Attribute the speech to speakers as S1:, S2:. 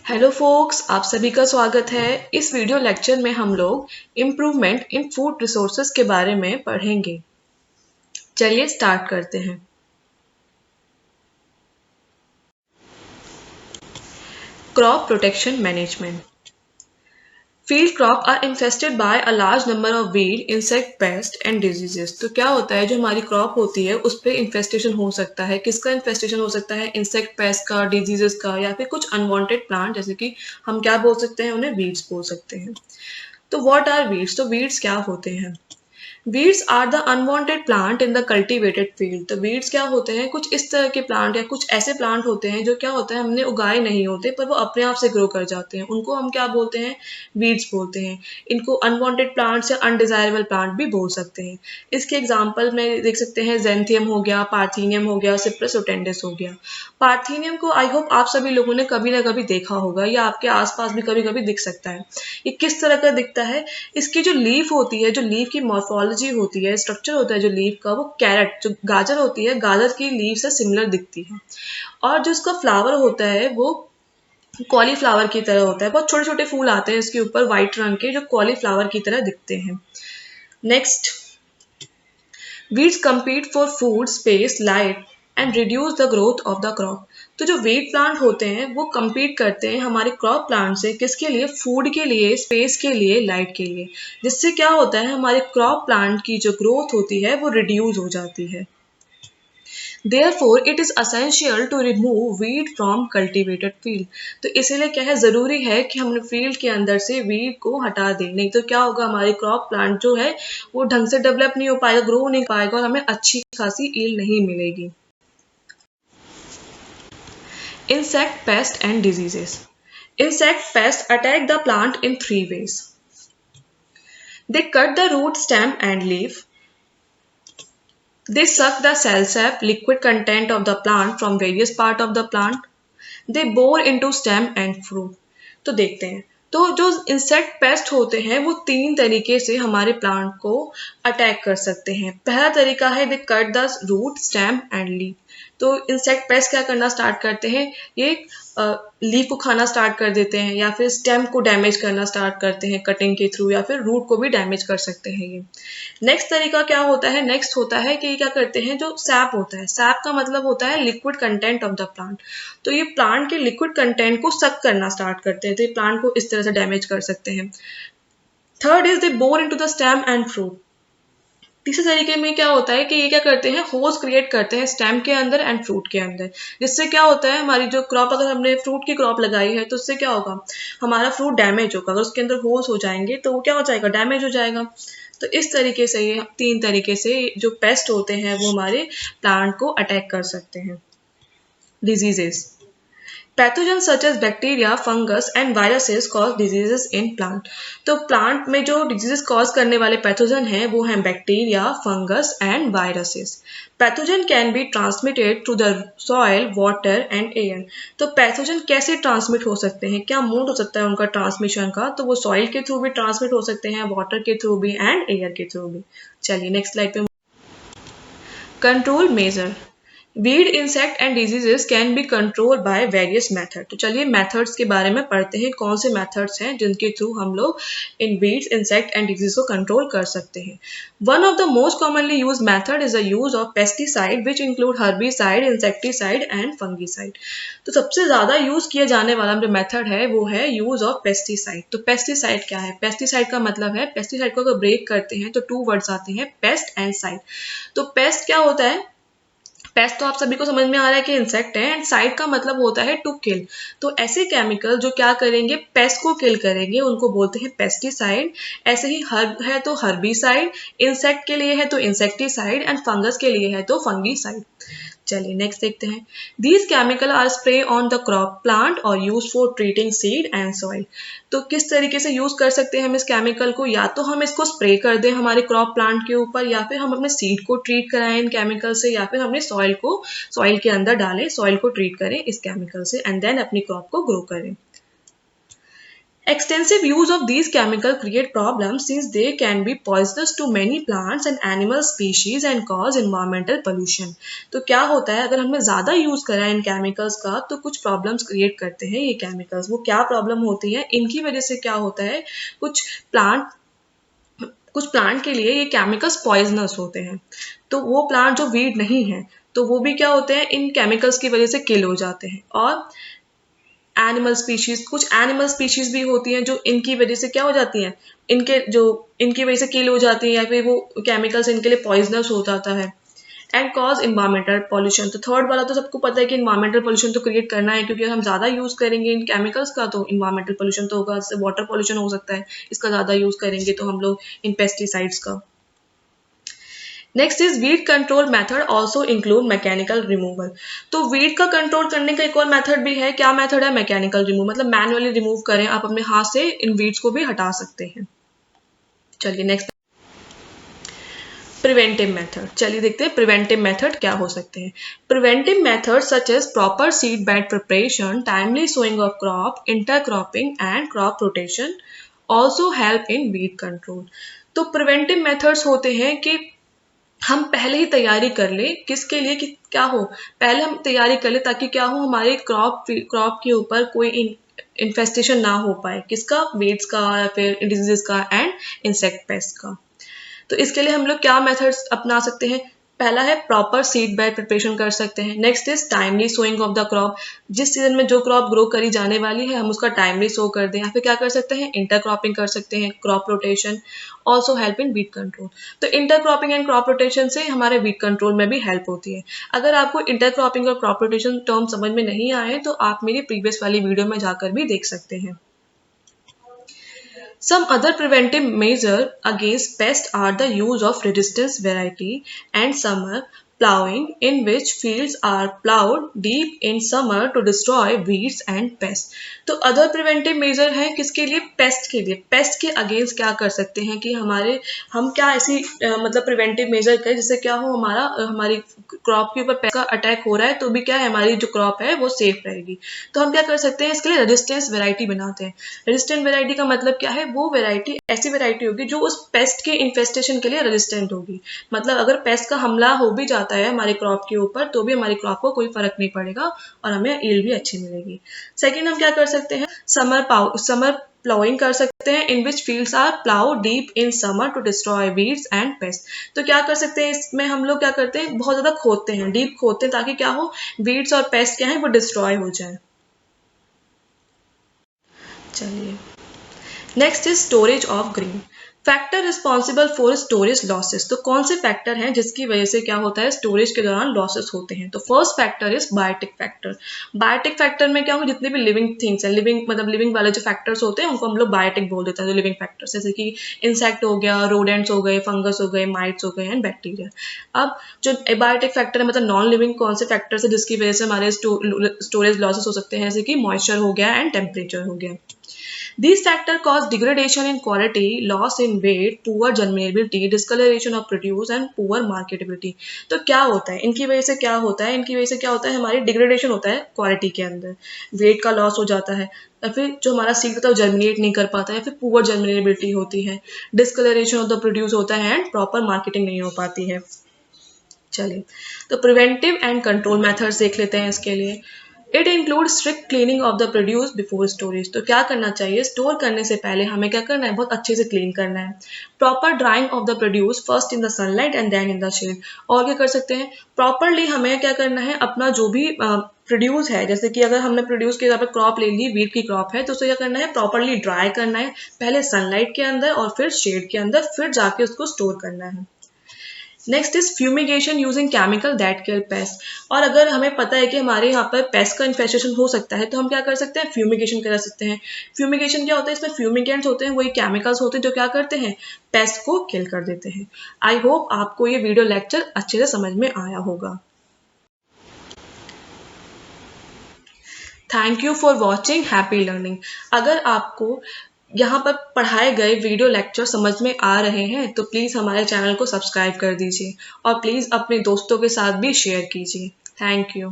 S1: Hello focus, आप सभी का स्वागत है। इस वीडियो लेक्चर में हम लोग इम्प्रूवमेंट इन फूड रिसोर्सेज के बारे में पढ़ेंगे। चलिए स्टार्ट करते हैं। Crop protection management. Field crop are infested by a large number of weed, insect, pest and diseases. तो क्या होता है, जो हमारी क्रॉप होती है उस पर इन्फेस्टेशन हो सकता है। किसका इन्फेस्टेशन हो सकता है? इंसेक्ट, पेस्ट का, डिजीजेस का, या फिर कुछ अनवांटेड प्लांट, जैसे कि हम क्या बोल सकते हैं, उन्हें वीड्स बोल सकते हैं। तो व्हाट आर वीड्स? तो वीड्स क्या होते हैं? Weeds are the unwanted plant in the cultivated field. तो वीड्स क्या होते हैं? कुछ इस तरह के प्लांट या कुछ ऐसे प्लांट होते हैं जो क्या होता है, हमने उगाए नहीं होते पर वो अपने आप से ग्रो कर जाते हैं। उनको हम क्या बोलते हैं? वीड्स बोलते हैं। इनको अनवांटेड प्लांट्स या अनडिजायरेबल प्लांट भी बोल सकते हैं। इसके एग्जाम्पल में देख सकते हैं, जेंथियम हो गया, पार्थीनियम हो गया, सिप्रस ओटेंडिस हो गया। पार्थीनियम को आई होप आप सभी लोगों ने कभी ना कभी देखा होगा या आपके आसपास भी कभी कभी दिख सकता है। ये किस तरह का दिखता है? इसकी जो लीफ होती है, जो लीफ की मॉर्फोलॉजी होती है, स्ट्रक्चर होता है जो लीफ का, वो कैरेट, जो गाजर होती है, गाजर की लीफ से सिमिलर दिखती है। और जो इसका फ्लावर होता है वो कॉलीफ्लावर की तरह होता है। बहुत छोटे छोटे फूल आते हैं इसके ऊपर व्हाइट रंग के, जो कॉलीफ्लावर की तरह दिखते हैं। Next, weeds compete for food, space, light and reduce the growth of the crop. तो जो वीड प्लांट होते हैं वो compete करते हैं हमारे क्रॉप प्लांट से। किसके लिए? फूड के लिए, स्पेस के लिए, लाइट के लिए। जिससे क्या होता है, हमारे क्रॉप प्लांट की जो ग्रोथ होती है वो रिड्यूस हो जाती है। Therefore, it is essential to remove weed from cultivated field। तो इसीलिए क्या है, जरूरी है कि हम फील्ड के अंदर से वीड को हटा दें। नहीं तो क्या होगा, हमारे क्रॉप प्लांट जो है वो ढंग से डेवलप नहीं हो पाएगा, ग्रो नहीं पाएगा और हमें अच्छी खासी ईल्ड नहीं मिलेगी। Insect, pest and diseases. Insect pests attack the plant in three ways. They cut the root, stem and leaf. They suck the cell sap, liquid content of the plant from various part of the plant. They bore into stem and fruit। तो देखते हैं, तो जो insect pest होते हैं वो तीन तरीके से हमारे प्लांट को अटैक कर सकते हैं। पहला तरीका है they cut the root, stem and leaf. तो इंसेक्ट पेस्ट क्या करना स्टार्ट करते हैं, ये लीफ को खाना स्टार्ट कर देते हैं, या फिर स्टेम को डैमेज करना स्टार्ट करते हैं कटिंग के थ्रू, या फिर रूट को भी डैमेज कर सकते हैं ये। नेक्स्ट तरीका क्या होता है? नेक्स्ट होता है कि ये क्या करते हैं, जो सैप होता है, सैप का मतलब होता है liquid content of the plant. तो ये प्लांट के लिक्विड कंटेंट को सक करना स्टार्ट करते हैं, तो ये प्लांट को इस तरह से डैमेज कर सकते हैं। Third is they bore into the stem and fruit. तीसरे तरीके में क्या होता है कि ये क्या करते हैं, होल्स क्रिएट करते हैं स्टेम के अंदर एंड फ्रूट के अंदर। जिससे क्या होता है, हमारी जो क्रॉप, अगर हमने फ्रूट की क्रॉप लगाई है तो उससे क्या होगा, हमारा फ्रूट डैमेज होगा। अगर उसके अंदर होल्स हो जाएंगे तो वो क्या हो जाएगा, डैमेज हो जाएगा। तो इस तरीके से ये तीन तरीके से जो पेस्ट होते हैं वो हमारे प्लांट को अटैक कर सकते हैं। Diseases. Pathogen such as bacteria, fungus and viruses cause diseases in plant. तो प्लांट में जो डिजीजेस कॉज करने वाले पैथोजन हैं वो हैं bacteria, fungus and viruses. Pathogen can be transmitted through the soil, water and air. तो पैथोजन कैसे ट्रांसमिट हो सकते हैं, क्या मोड हो सकता है उनका ट्रांसमिशन का? तो वो सॉइल के थ्रू भी ट्रांसमिट हो सकते हैं, वाटर के थ्रू भी एंड एयर के थ्रू भी। चलिए नेक्स्ट स्लाइड पे। Control measure. Weed, insect and diseases can be control by various method. तो चलिए मेथड्स के बारे में पढ़ते हैं, कौन से मेथड्स हैं जिनके थ्रू हम लोग इन वीड्स, इंसेक्ट एंड डिजीज को कंट्रोल कर सकते हैं। One of the most commonly use method is the use of pesticide which include herbicide, insecticide and fungicide. तो सबसे ज्यादा यूज किया जाने वाला जो मेथड है वो है यूज ऑफ पेस्टिसाइड। तो पेस्टिसाइड क्या है? पेस्टिसाइड का मतलब है, पेस्टिसाइड को अगर ब्रेक करते हैं तो टू वर्ड्स आते हैं, पेस्ट एंड साइड। तो पेस्ट क्या होता है? पेस्ट तो आप सभी को समझ में आ रहा है कि इंसेक्ट है, एंड साइड का मतलब होता है टू किल। तो ऐसे केमिकल जो क्या करेंगे, पेस्ट को किल करेंगे, उनको बोलते हैं पेस्टिसाइड। ऐसे ही हर्ब है तो हर्बिसाइड, इंसेक्ट के लिए है तो इंसेक्टिसाइड एंड फंगस के लिए है तो फंगिसाइड। चलिए नेक्स्ट देखते हैं। These chemical are spray on the crop plant और use for treating seed and soil. तो किस तरीके से यूज कर सकते हैं हम इस केमिकल को? या तो हम इसको स्प्रे कर दें हमारे क्रॉप प्लांट के ऊपर, या फिर हम अपने सीड को ट्रीट कराएं इन केमिकल से, या फिर हमने सॉइल के अंदर डालें, सॉइल को ट्रीट करें इस केमिकल से, एंड देन अपनी क्रॉप को ग्रो करें। Extensive use of these chemicals create problems since they can be poisonous to many plants and animal species and cause environmental pollution. तो क्या होता है, अगर हमने ज़्यादा यूज़ करा है इन केमिकल्स का तो कुछ प्रॉब्लम्स क्रिएट करते हैं ये केमिकल्स. वो क्या प्रॉब्लम होती है, इनकी वजह से क्या होता है, कुछ प्लांट के लिए ये केमिकल्स पॉइजनस होते हैं. तो वो प्लांट जो वीड नहीं है तो वो भी क्या होते हैं, इन केमिकल्स की वजह से किल हो जाते हैं. और कुछ एनिमल स्पीशीज भी होती हैं जो इनकी वजह से क्या हो जाती हैं, इनकी वजह से किल हो जाती हैं या फिर वो केमिकल्स इनके लिए पॉइजनस हो जाता है. And cause environmental pollution. तो थर्ड वाला तो सबको पता है कि इन्वायरमेंटल पॉल्यूशन तो क्रिएट करना है, क्योंकि अगर हम ज़्यादा यूज़ करेंगे इन केमिकल्स का तो इन्वायरमेंटल पॉल्यूशन तो होगा. जैसे वाटर पॉल्यूशन हो सकता है इसका ज़्यादा यूज़ करेंगे तो हम लोग इन पेस्टिसाइड्स का. Next is weed control method also include mechanical removal. तो वीड का कंट्रोल करने का एक और मेथड भी है. क्या मेथड है, मैकेनिकल रिमूव, मतलब मैनुअली रिमूव करें, आप अपने हाथ से इन वीड्स को भी हटा सकते हैं. चलिए नेक्स्ट, प्रिवेंटिव मेथड. चलिए देखते हैं प्रिवेंटिव मेथड क्या हो सकते हैं. Preventive method such as proper seed bed preparation, timely sowing of crop, intercropping and crop rotation also help in weed control. तो प्रिवेंटिव मेथड्स होते हैं कि हम पहले ही तैयारी कर ले, किसके लिए, कि क्या हो, पहले हम तैयारी कर ले ताकि क्या हो, हमारे क्रॉप के ऊपर कोई इन्फेस्टेशन ना हो पाए. किसका, वीड्स का या फिर डिजीजेस का एंड इंसेक्ट पेस्ट का. तो इसके लिए हम लोग क्या मेथड्स अपना सकते हैं. पहला है प्रॉपर सीड बेड प्रिपरेशन कर सकते हैं. Next is timely sowing of the crop. जिस सीजन में जो क्रॉप ग्रो करी जाने वाली है हम उसका टाइमली सो कर दें. या फिर क्या कर सकते हैं, इंटरक्रॉपिंग कर सकते हैं, crop rotation also help in weed control. तो इंटरक्रॉपिंग एंड क्रॉप रोटेशन से हमारे वीड कंट्रोल में भी हेल्प होती है. अगर आपको इंटरक्रॉपिंग और क्रॉप रोटेशन टर्म समझ में नहीं आए तो आप मेरी प्रीवियस वाली वीडियो में जाकर भी देख सकते हैं. Some other preventive measures against pests are the use of resistance variety and summer plowing, in which fields are plowed deep in summer to destroy weeds and pests. तो अदर प्रिवेंटिव मेजर है किसके लिए, paste के लिए. Paste के against क्या कर सकते हैं कि हम क्या ऐसी मतलब प्रिवेंटिव मेजर करें जिससे क्या हो, हमारी क्रॉप के ऊपर पेस्ट का अटैक हो रहा है तो भी क्या है, हमारी जो क्रॉप है वो सेफ रहेगी. तो हम क्या कर सकते हैं, इसके लिए रेजिस्टेंस वेराइटी बनाते हैं. रेजिस्टेंट वेराइटी का मतलब क्या है, वो वेराइटी ऐसी वेराइटी होगी जो उस पेस्ट के इन्फेस्टेशन के लिए रेजिस्टेंट होगी. मतलब अगर पेस्ट का हमला हो भी जाता है हमारी क्रॉप के ऊपर तो भी हमारी क्रॉप को कोई फर्क नहीं पड़ेगा और हमें ईल्ड भी अच्छी मिलेगी. सेकेंड, हम क्या कर सकते हैं, समर प्लाउइंग कर सकते हैं, in which fields are plough deep in summer to destroy weeds and pest. तो क्या कर सकते हैं, इसमें हम लोग क्या करते हैं, बहुत ज्यादा खोदते हैं, डीप खोदते हैं ताकि क्या हो, वीड्स और पेस्ट क्या है वो डिस्ट्रॉय हो जाए. चलिए next is storage of grain. Factor responsible for storage losses. तो कौन से फैक्टर हैं जिसकी वजह से क्या होता है, स्टोरेज के दौरान लॉसेस होते हैं. तो first factor is biotic factor. Biotic factor में क्या होगा, जितने भी लिविंग थिंग्स हैं, लिविंग वाले जो फैक्टर्स होते हैं उनको हम लोग बायोटिक बोल देते हैं. जो लिविंग फैक्टर्स जैसे कि इंसेक्ट हो गया, रोडेंट्स हो गए, फंगस हो गए, माइट्स हो गए एंड बैक्टीरिया. अब जो बायोटिक फैक्टर है मतलब नॉन लिविंग कौन से फैक्टर्स है जिसकी वजह से हमारे स्टोरेज लॉसेस हो सकते हैं, जैसे कि मॉइस्चर हो गया एंड टेम्परेचर हो गया. These factors cause degradation in quality, loss in weight, poor germinability, discoloration of produce and poor marketability. तो क्या होता है इनकी वजह से, हमारी डिग्रेडेशन होता है क्वालिटी के अंदर, वेट का लॉस हो जाता है, या फिर जो हमारा सीड होता है वो जर्मिनेट नहीं कर पाता है, या फिर पुअर जर्मिनेबिलिटी होती है, डिस्कलरेशन ऑफ द प्रोड्यूस होता है एंड प्रॉपर मार्केटिंग नहीं हो पाती है. चलिए तो प्रिवेंटिव एंड कंट्रोल मेथड्स देख लेते हैं इसके लिए. It include strict cleaning of the produce before storage. तो क्या करना चाहिए, स्टोर करने से पहले हमें क्या करना है, बहुत अच्छे से क्लीन करना है. Proper drying of the produce first in the sunlight and then in the shade. और क्या कर सकते हैं, प्रॉपरली हमें क्या करना है, अपना जो भी प्रोड्यूस है, जैसे कि अगर हमने प्रोड्यूस के यहाँ पर क्रॉप ले ली, वीट की क्रॉप है, तो उसे क्या करना है, प्रॉपरली ड्राई करना है, पहले सनलाइट के अंदर और फिर शेड के अंदर, फिर जाके उसको स्टोर करना है. Next is fumigation using chemical that kill paste. और अगर हमें पता है कि हमारे यहाँ पर पेस्ट का इन्फेस्टेशन हो सकता है तो हम क्या कर सकते हैं, फ्यूमिगेशन करा सकते हैं. फ्यूमिगेशन क्या होता है, इसमें फ्यूमिगेंट्स होते हैं, वही केमिकल्स होते हैं जो क्या करते हैं, पेस्ट को किल कर देते हैं. आई होप आपको ये वीडियो लेक्चर अच्छे से समझ में आया होगा. Thank you for watching, happy learning. अगर आपको यहाँ पर पढ़ाए गए वीडियो लेक्चर समझ में आ रहे हैं तो प्लीज़ हमारे चैनल को सब्सक्राइब कर दीजिए और प्लीज़ अपने दोस्तों के साथ भी शेयर कीजिए. Thank you.